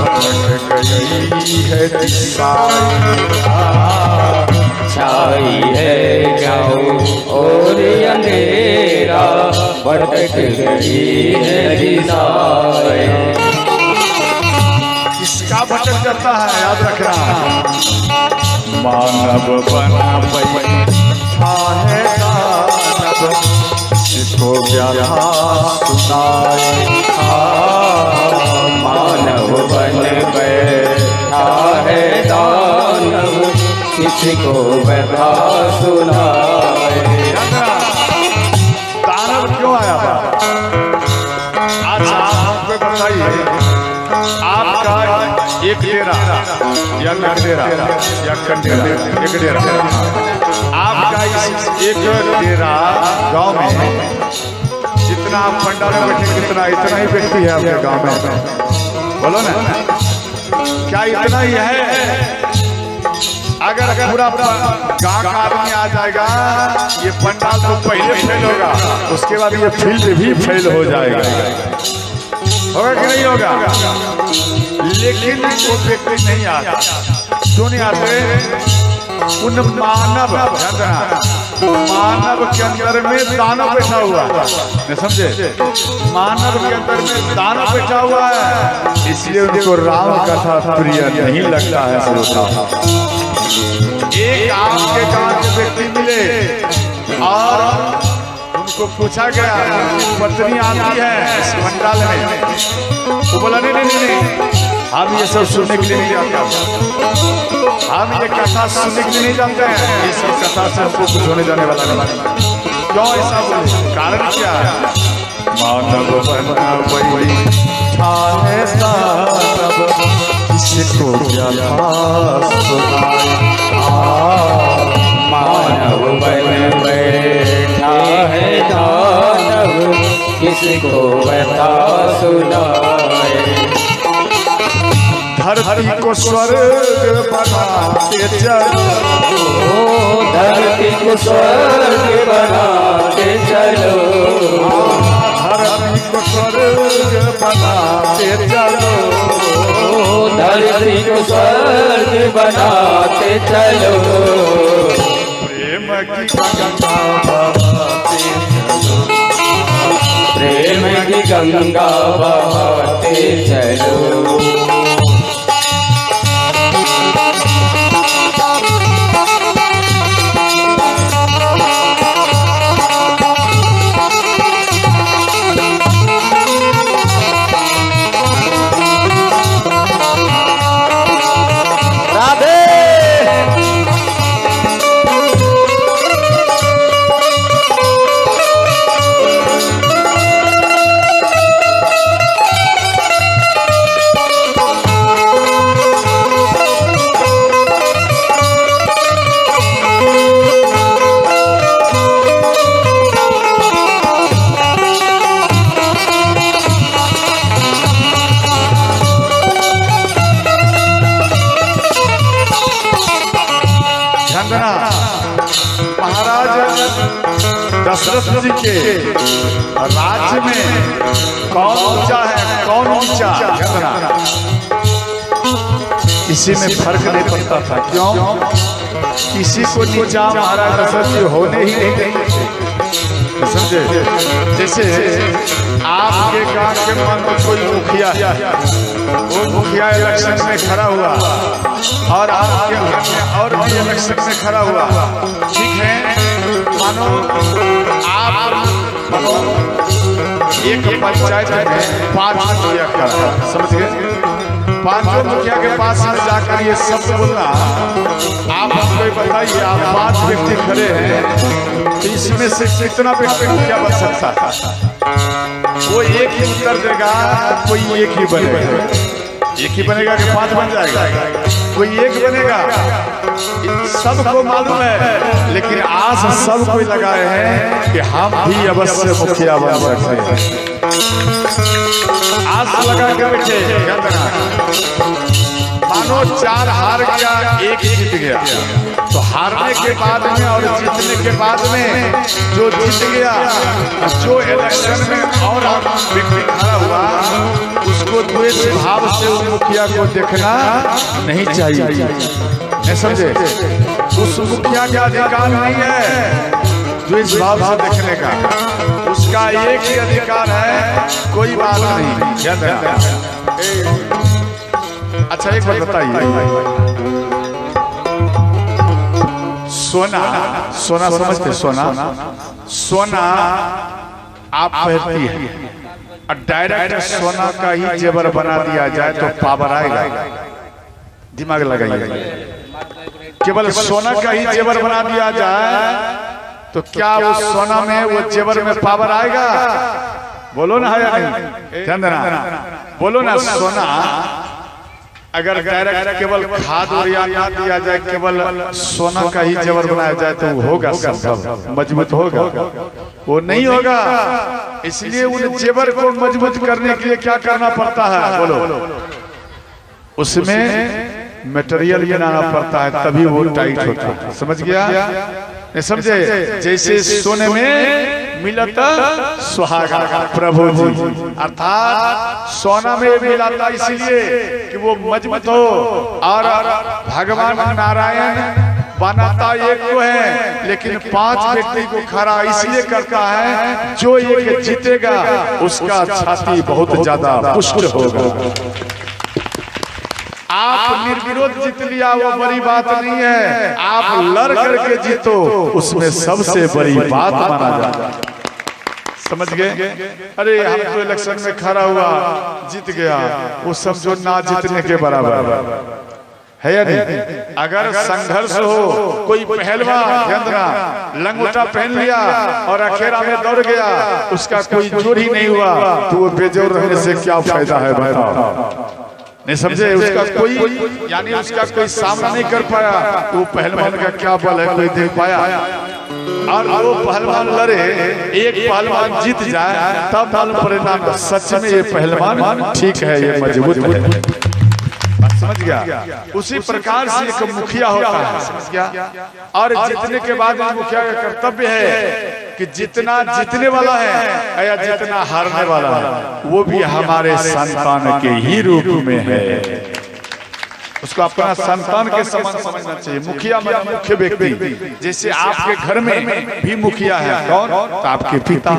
भटक गई है दिशा। छाई है छाओ और अंधेरा भटक गई है दिशा। किसका भटक जाता है? याद रखना, मानव बना बैठा है दानव, जिसको व्याधा सुनाए। मानव बन बैठा है दानव, किसी को व्यथा सुनाए। दानव क्यों एक डेरा या कंडेरा या कंडेरा, एक डेरा आपका एक डेरा गांव में जितना आप पंडाल में बैठे कितना इतना ही व्यक्ति है आपके गांव में, बोलो ना क्या इतना ही है? अगर पूरा गांव का आदमी आ जाएगा ये पंडाल तो पहले फेल होगा, उसके बाद ये फील्ड भी फेल हो जाएगा, होगा कि नहीं होगा? लेकिन वो व्यक्ति नहीं आता, क्यों नहीं आते? उन मानव के अंदर में दानव बैठा हुआ है, समझे? मानव के अंदर में दानव बैठा हुआ है, इसलिए उनको राम कथा प्रिय नहीं लगता है। एक आपके गांव के व्यक्ति मिले और उनको पूछा गया पत्नी आती है इस पंडाल में, तो बोला नहीं हम ये सब सुनने के लिए नहीं जाते, हम ये कथा सुनने के लिए नहीं जानते हैं, इस कथा से हमको कुछ होने जाने वाला नहीं। क्यों ऐसा बोले? कारण क्या है? मानव वही किसको मानव बन बैठा है दानव, किसको बता सुनाए। धरती को स्वर्ग बनाते चलो, धरती को स्वर्ग बनाते चलो, धरती को स्वर्ग बनाते चलो, धरती को स्वर्ग बनाते चलो। प्रेम की गंगा बहाते चलो, प्रेम की गंगा बहाते चलो। दशरथ जी के राज्य में कौन ऊंचा है कौन नीचा, इसी में फर्क नहीं पड़ता था। क्यों? किसी को नीचा महाराज दशरथ जी होने ही नहीं देते, समझे? जैसे आपके गांव के मन में कोई मुखिया है, वो मुखिया इलेक्शन में खड़ा हुआ और आपके और भी इलेक्शन में खड़ा हुआ, ठीक है? मानो आप एक पंचायत में 5 मुखिया का, समझ गए? 5 मुखिया के पास में जाकर ये शब्द बोलना, आप हमको बताइए आप 5 व्यक्ति खड़े हैं तो इसमें से कितना व्यक्ति मुखिया बन सकता है? वो एक ही उत्तर देगा, कोई एक ही बनेगा, एक ही बनेगा कि 5 बन जाएगा? कोई एक बनेगा। सबको मालूम है, लेकिन आस सब कोई लगाए हैं कि हम भी अवश्य मुखिया बन सकते हैं, आस लगा के बैठे। मानो 4 हार गया, 1 जीत गया, तो हारने के बाद में और जीतने के बाद में जो जीत गया, जो इलेक्शन में और व्यक्ति खड़ा हुआ, उसको द्वेष भाव से उस मुखिया को देखना नहीं चाहिए, समझे? उस मुखिया का अधिकार नहीं है द्वेष भाव से देखने का, उसका एक ही अधिकार है, कोई बात नहीं। याद है? अच्छा एक बात बताइए, सोना, सोना समझते? सोना आप पहनती है और डायरेक्ट सोना का ही जेवर बना दिया जाए तो पावर आएगा? दिमाग लगाइए, केवल सोना का ही जेवर बना दिया जाए तो क्या वो सोना में वो जेवर में पावर आएगा? बोलो ना है या नहीं? बोलो ना। सोना अगर डायरेक्ट केवल खाद और या ना दिया जाए, केवल सोना का ही जेवर बनाया जाए तो वो होगा संभव, मजबूत होगा? वो नहीं होगा। इसलिए उन जेवर को मजबूत करने के लिए क्या करना पड़ता है बोलो? उसमें मटेरियल बनाना पड़ता है, तभी वो टाइट होता है। समझ गया? नहीं समझे? जैसे सोने में मिलता सुहागा प्रभु जी, अर्थात सोना में मिलाता इसलिए कि वो मजबूत हो। और भगवान नारायण बनाता एक को है, लेकिन 5 व्यक्ति को खड़ा इसलिए करता है, जो एक जीतेगा उसका छाती बहुत ज्यादा पुष्ट होगा। आप निर्विरोध जीत लिया वो बड़ी बात नहीं है, आप लड़ करके जीतो उसमें सबसे बड़ी बात माना जाता है। समझ गए? अरे हम तो इलेक्शन में खड़ा हुआ जीत गया, वो सब जो ना जीतने के बराबर है या नहीं? अगर संघर्ष हो, कोई पहलवान लंगोटा पहन लिया और अखेरा में दौड़ गया, उसका कोई जोर ही नहीं हुआ, तो वो बेजोर रहने से क्या फायदा है भाई? नहीं समझे? उसका कोई यानी उसका कोई सामना नहीं कर पाया, वो पहलवान का क्या बल है कोई देख पाया? और वो पहलवान लड़े, एक पहलवान जीत जाए तब मालूम परिणाम सच में ये पहलवान ठीक है, ये मजबूत है। समझ गया? उसी प्रकार से एक मुखिया होता है। समझ गया? और जीतने के बाद मुखिया का कर्तव्य है कि जितना जीतने वाला है या जितना हारने वाला है, वो भी हमारे संतान के ही रूप में है। उसको अपना संतान के समान समझना चाहिए। मुखिया मतलब मुख्य व्यक्ति। जैसे आपके घर में भी मुखिया है, कौन? तो आपके पिता।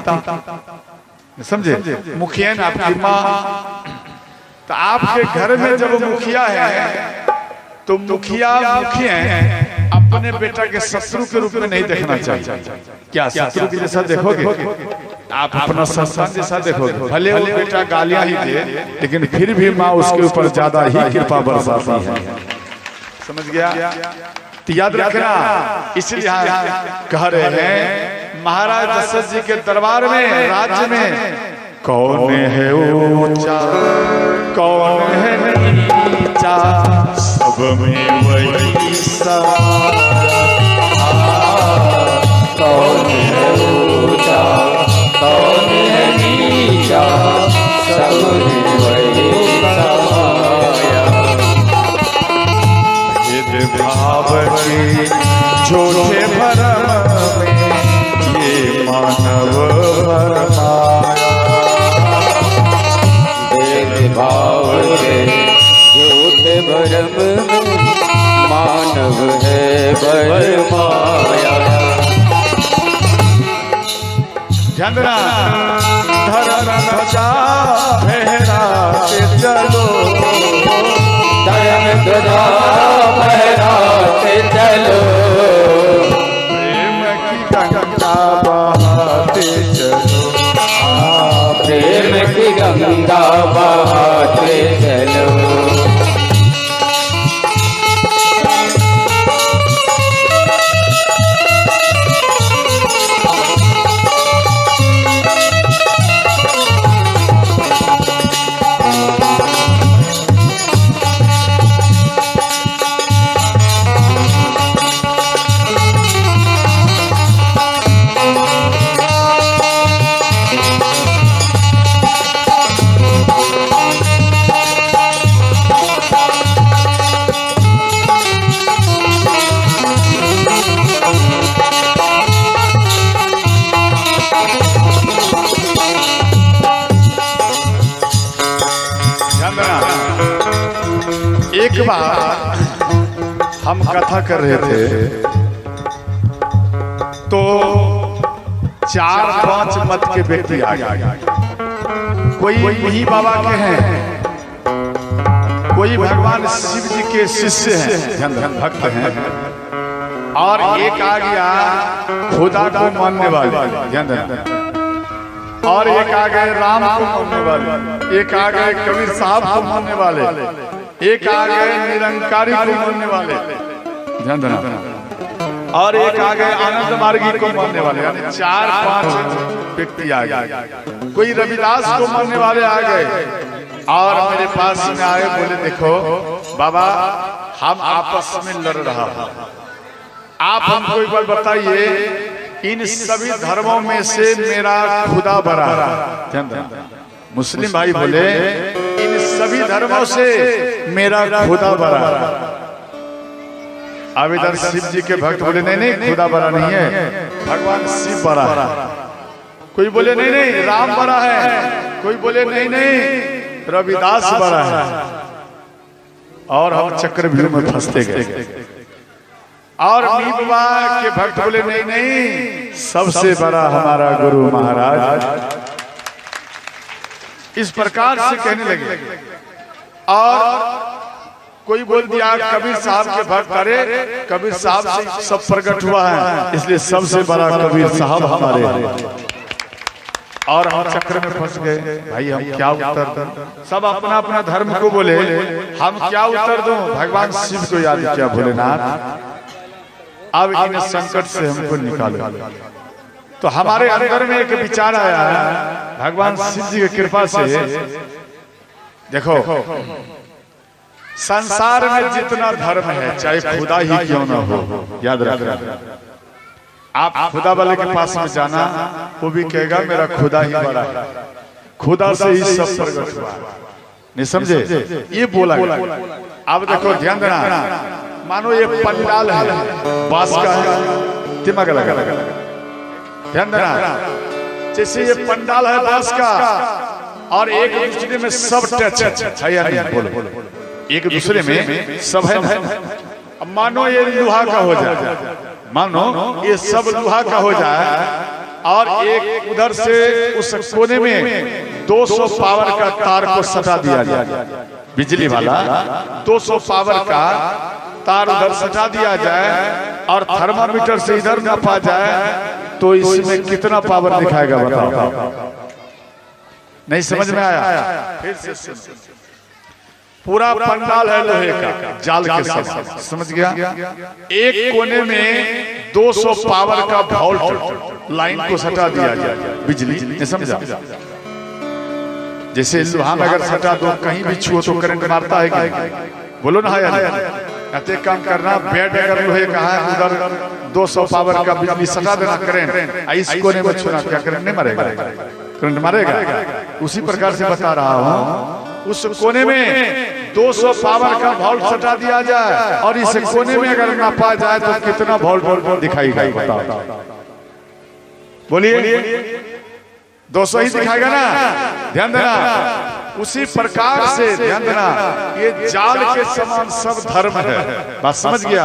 समझे? मुखिया आपकी माँ। तो आपके घर में जब मुखिया है तो मुखिया अपने बेटा के शत्रु के रूप में नहीं देखना चाहिए। क्या शत्रु के जैसा देखोगे? आप अपना संतान जैसा देखोगे। भले वो बेटा गालियां ही दे, लेकिन फिर भी माँ उसके ऊपर ज्यादा ही कृपा बरसाती है। समझ गया? तो याद रखना। इसलिए कह रहे हैं महाराज दशरथ जी के दरबार में, राज्य में, कौन है ऊंचा कौन है नीचा, सब में वही सवार। कौन है ऊंचा कौन है नीचा, सब में वही समाया। भाव के झूठे भरम में ये मानव भरमाया। भाव के झूठे भरम में मानव है भरमाया। झंडा धर्म ध्वजा फहराते चलो, धर्म ध्वजा फहराते चलो, प्रेम की गंगा बहाते चलो, प्रेम की गंगा बहाते चलो। एक बार हम कथा कर रहे थे तो 4-5 मत के व्यक्ति आ गए। कोई वही बाबा के हैं, कोई भगवान शिव जी के शिष्य हैं, भक्त हैं, और एक आ गया खुदा को मानने वाले, और एक आ गए राम को मानने वाले, एक आ गए कबीर साहब को मानने वाले, एक आ गए निरंकारी को मानने वाले, और एक आ गए आनंद मार्गी को मानने वाले। यानी 4-5 व्यक्ति आ गए। कोई रविदास को मानने वाले आ गए, और मेरे पास में आए, बोले देखो बाबा हम आपस में लड़ रहा हूं, आप हमको एक बार बताइए इन सभी धर्मों में से मेरा खुदा बड़ा है। मुस्लिम भाई बोले इन सभी धर्मों से मेरा खुदा बड़ा है। अब इधर शिव जी के भक्त बोले नहीं नहीं खुदा बड़ा नहीं है, भगवान शिव बड़ा है। कोई बोले नहीं नहीं राम बड़ा है, कोई बोले नहीं नहीं रविदास बड़ा है। और हम चक्रव्यूह में फंसते गए। और नीबवा के भक्त बोले नहीं नहीं सबसे बड़ा हमारा गुरु महाराज। इस प्रकार से कहने लगे। और कोई बोल दिया कबीर साहब के भक्त, अरे कबीर साहब से सब प्रकट हुआ है इसलिए सबसे बड़ा कबीर साहब हमारे हैं। और हम चक्र में फंस गए। भाई हम क्या उत्तर दें? सब अपना अपना धर्म को बोले, हम क्या उत्तर दूं? भगवान शिव को याद किया भोलेनाथ, अब इन संकट से हमको निकालो। तो हमारे अंदर में एक विचार आया है, भगवान शिव जी की कृपा से। देखो संसार में जितना धर्म है चाहे खुदा ही क्यों ना हो, याद रखना। आप खुदा वाले के पास में जाना, वो भी कहेगा मेरा खुदा ही बड़ा है, खुदा से ही सब प्रकट हुआ। नहीं समझे? ये बोला। अब देखो ध्यान देना, मानो ये पंडाल है, बांस का है, दिमाग लगा ध्यान देना। जैसे ये पंडाल है बांस का और एक दूसरे में सब टच है या नहीं? बोलो एक दूसरे में सब है ना। अब मानो ये लोहा का हो जाए, मानो ये सब लोहा का हो जाए और एक उधर से उस कोने में 200 पावर का तार को सटा दिया जाए, बिजली वाला 200 पावर का तार उधर सटा दिया जाए और थर्मामीटर से इधर नापा जाए तो इसमें कितना पावर दिखाएगा बताओ? नहीं समझ में आया? फिर से पूरा पंडाल है लोहे का, जाल के साथ, समझ गया? एक कोने में 200 पावर का वोल्ट लाइन को सटा दिया जाए, बिजली, नहीं समझा? जैसे लोहा में अगर सटा दो कहीं भी छुओ तो करंट मारता है कि? बोलो ना है यार। काम करना, बेड अगर लोहे का है उधर 200 पावर का बिजली सटा देना करंट, इस कोने में छूना, क्या करंट नहीं मारेगा? करंट मारेगा। उसी प्रकार से बता रहा हूँ, उस कोने में 200 पावर का वोल्ट सटा दिया जाए और इस कोने में अगर नापा जाए तो कितना वोल्ट दिखाएगा बताओ? बोलिए 200 ही दिखाएगा ना? ध्यान देना। उसी प्रकार से ध्यान देना, ये जाल के समान सब धर्म है। बात समझ गया?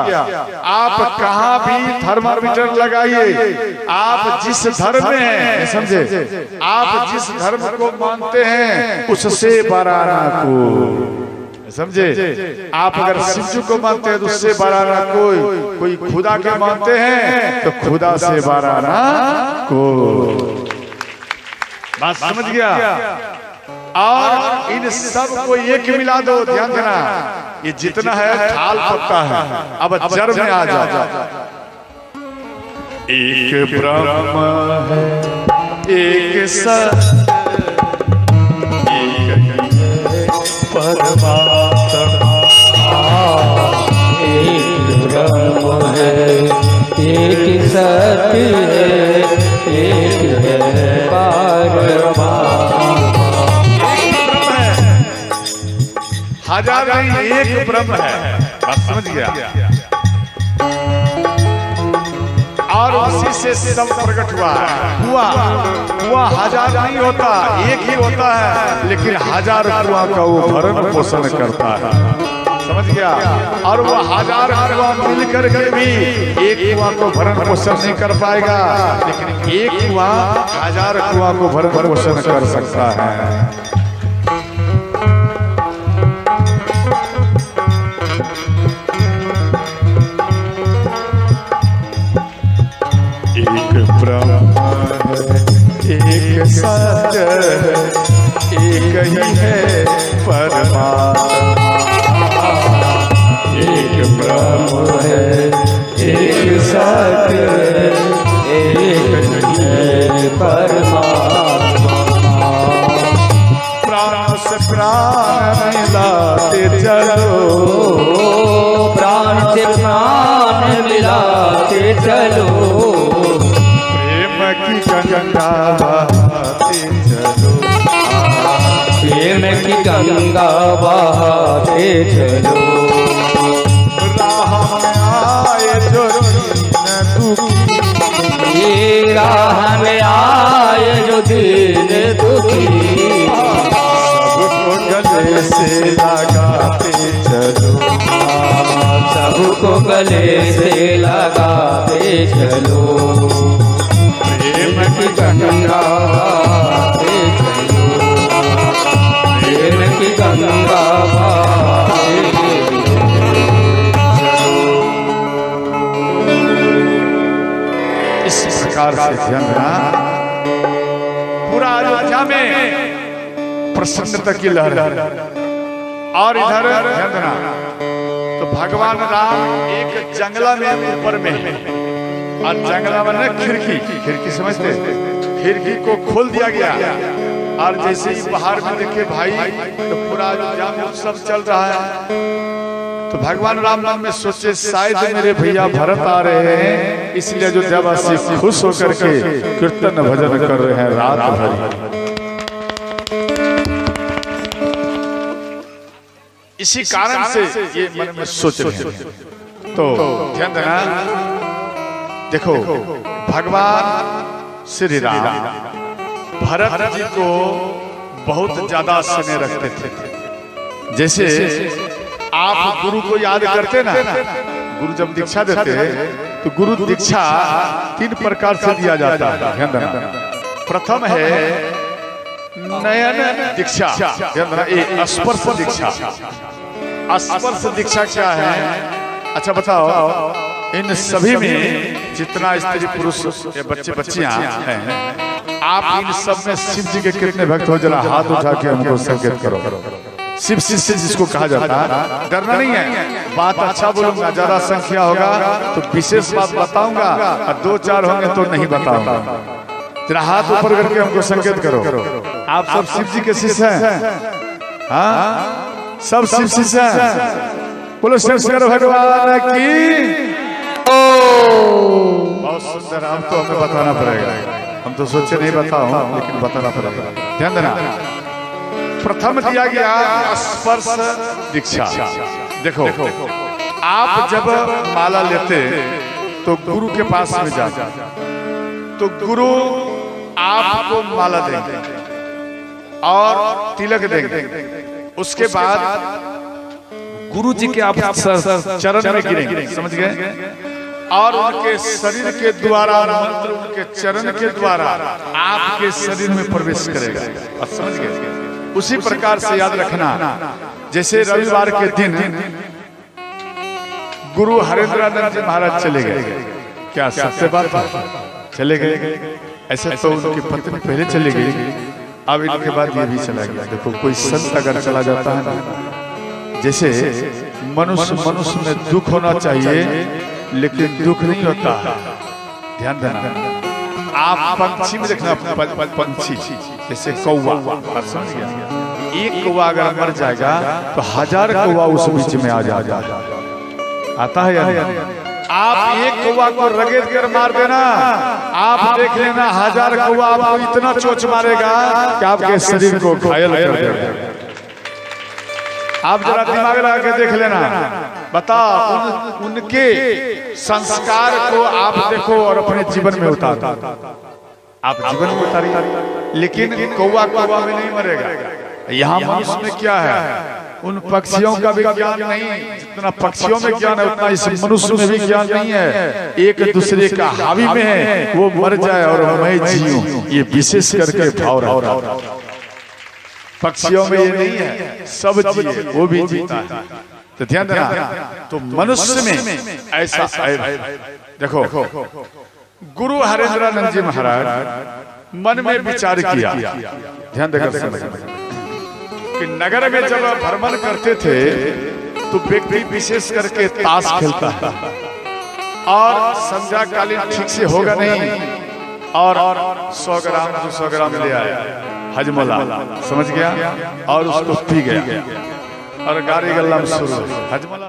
आप कहाँ भी थर्मामीटर लगाइए, आप जिस धर्म में हैं, समझे? आप जिस धर्म को मानते हैं उससे बड़ा ना कोई, समझे? आप अगर शिव को मानते हैं तो उससे बड़ा ना कोई खुदा के मानते हैं तो खुदा से बड़ा ना कोई। बात समझ गया? और इन सब को एक मिला दो, ध्यान देना, ये जितना है थाल पत्ता है। अब जड़ में आ जाओ। एक ब्रह्म है, एक सत्य, एक परमात्मा। एक ब्रह्म है, एक सत्य है, एक है परमात्मा। हजार नहीं, एक ब्रह्म है। बात समझ गया? और उसी से सब प्रकट हुआ हजार नहीं होता, एक ही होता है, लेकिन हजार कुआं का वो भरण पोषण करता है, समझ गया? और वो हजार कुआं मिल करके भी एक कुआं को भरण पोषण नहीं कर पाएगा, लेकिन एक कुआं हजार कुआं को भरण पोषण कर सकता है। एक ब्रह्म है, एक सत्य है, एक ही है परमात्मा। एक ब्रह्म है, एक सत्य है, एक ही है परमात्मा। चलो, प्रेम की गंगा बहाते चलो, प्रेम की गंगा बहाते चलो। राह में आए जो दीन दुखी, ये राह में आए जो दीन दुखी, सबको गले से लगाते चलो, सबको गले से लगाते चलो, प्रेम की गंगा बहाते चलो, प्रेम की गंगा बहाते इस प्रकार से ध्यान देना, पूरा अयोध्या में प्रसन्नता की लहर है। और इधर ध्यान देना, तो भगवान राम एक जंगला में ऊपर में है, और जंगला में ना खिड़की समझते, खिड़की को खोल दिया गया, और जैसे ही बाहर में देखे भाई तो पूरा अयोध्या में उत्सव चल रहा है। तो भगवान राम मन में सोचे शायद मेरे भैया भरत आ रहे हैं, इसलिए अयोध्यावासी खुश होकर के कीर्तन भजन कर रहे हैं रात भर। इसी कारण से ये मन में सोच रहे हैं। तो ध्यान देना, देखो भगवान श्री राम भरत जी को बहुत ज्यादा स्नेह रखते थे। जैसे आप गुरु को याद करते ना, गुरु जब दीक्षा देते तो गुरु दीक्षा 3 प्रकार से दिया जाता है। ध्यान देना, प्रथम है नयन दीक्षा, ध्यान देना, ये स्पर्श दीक्षा। स्पर्श दीक्षा क्या है? अच्छा बताओ, इन सभी में जितना स्त्री पुरुष या बच्चे बच्चियां हैं, आप इन सब में शिव जी के कितने भक्त हो? जरा हाथ उठा के हमको संकेत करो। शिव शिष्य जिसको कहा जाता है, डरना नहीं है, बात अच्छा बोलूंगा, ज्यादा संख्या होगा तो विशेष बात बताऊंगा, और 2-4 होंगे तो नहीं बताऊंगा। जरा हाथ ऊपर करके हमको संकेत करो। आप सब शिव जी के शिष्य हैं? हाँ, सब शिव शिष्य हैं। बोलो शंकर भगवान की। बहुत सुंदर। अब तो हमें बताना पड़ेगा, हम तो सोचे नहीं बताओ, लेकिन बताना पड़ेगा। ध्यान देना, प्रथम दिया गया स्पर्श दीक्षा। देखो आप जब माला लेते तो गुरु के पास में जाते, तो गुरु आपको माला देंगे और तिलक देंगे। उसके बाद गुरु जी के आप चरण में गिरेंगे, समझ गए? और उनके शरीर के द्वारा मंत्र उनके चरण के द्वारा आपके शरीर में प्रवेश करेगा। समझ गए? उसी प्रकार से याद रखना, जैसे रविवार के दिन गुरु हरेंद्रानंद जी महाराज चले गए, क्या सत्य बात है? चले गए। ऐसे तो उनकी पत्नी पहले चली गई, अब इनके बाद ये भी चला गया। देखो कोई संत अगर चला जाता है ना, जैसे मनुष्य में दुख होना चाहिए, लेकिन दुख नहीं होता। ध्यान देना, आप पंछी में देखना, पंछी जैसे कौवा, समझ गया? एक कौवा अगर मर जाएगा तो 1000 कौवा उस बीच में आ जाता है। आता है या नहीं? आप एक कौवा को रगड़ कर मार देना, आप देख लेना 1000 कौवा आपको इतना चोट मारेगा कि आपके शरीर को घायल कर देगा। आप जरा दिमाग लगा के देख लेना, बताओ उनके संस्कार को आप देखो और अपने जीवन में उतारो। आप जीवन में उतारिए, लेकिन कौवा में नहीं मरेगा। यहाँ मनुष्य में क्या है? उन पक्षियों का भी ज्ञान नहीं, जितना पक्षियों में ज्ञान है उतना इस मनुष्य में भी ज्ञान नहीं है। एक दूसरे का हावी में है, वो मर जाए और मैं जीऊं, ये विशेष करके भाव रहा। पक्षियों में ये नहीं है, सब जिए, वो भी जीता है। तो ध्यान देना, तो मनुष्य में ऐसा देखो, गुरु हरेंद्रानंद जी महाराज मन में विचार किया, ध्यान देकर कि नगर में जब भ्रमण करते थे तो व्यक्ति विशेष करके ताश खेलता है, और संध्या कालीन ठीक से होगा नहीं, और 100 ग्राम 200 ग्राम ले आया हजमोला, समझ गया, और उसको पी गया और गाड़ी गल्ला में शुरू हजमोला।